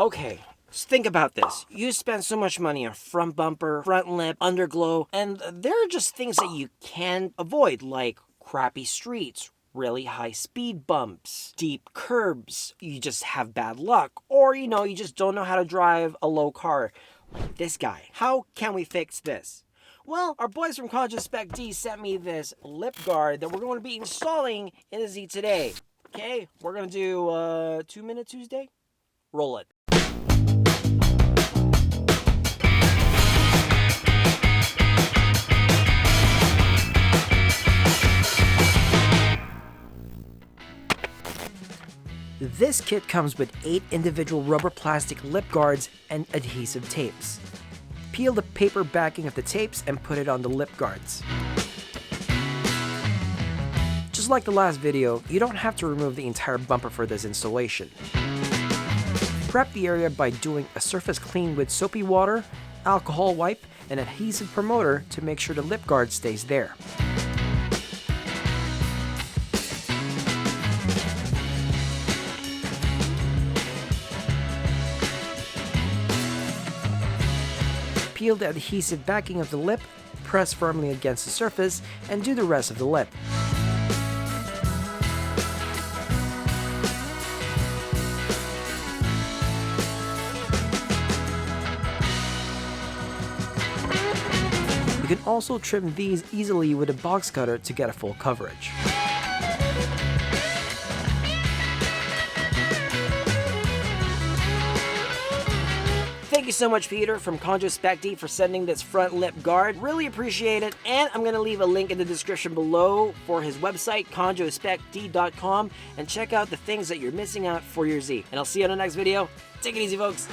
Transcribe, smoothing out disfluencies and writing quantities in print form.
Okay, just think about this. You spend so much money on front bumper, front lip, underglow, and there are just things that you can't avoid, like crappy streets, really high speed bumps, deep curbs, you just have bad luck, or you just don't know how to drive a low car. Like this guy. How can we fix this? Well, our boys from Kanjo Spec.D sent me this lip guard that we're going to be installing in the Z today. Okay, we're going to do 2 Minute Tuesday. Roll it. This kit comes with 8 individual rubber plastic lip guards and adhesive tapes. Peel the paper backing of the tapes and put it on the lip guards. Just like the last video, you don't have to remove the entire bumper for this installation. Prep the area by doing a surface clean with soapy water, alcohol wipe, and adhesive promoter to make sure the lip guard stays there. Peel the adhesive backing of the lip, press firmly against the surface, and do the rest of the lip. You can also trim these easily with a box cutter to get a full coverage. Thank you so much, Peter from Kanjo Spec.D for sending this front lip guard. Really appreciate it. And I'm going to leave a link in the description below for his website, kanjospecd.com, and check out the things that you're missing out for your Z. And I'll see you on the next video. Take it easy, folks.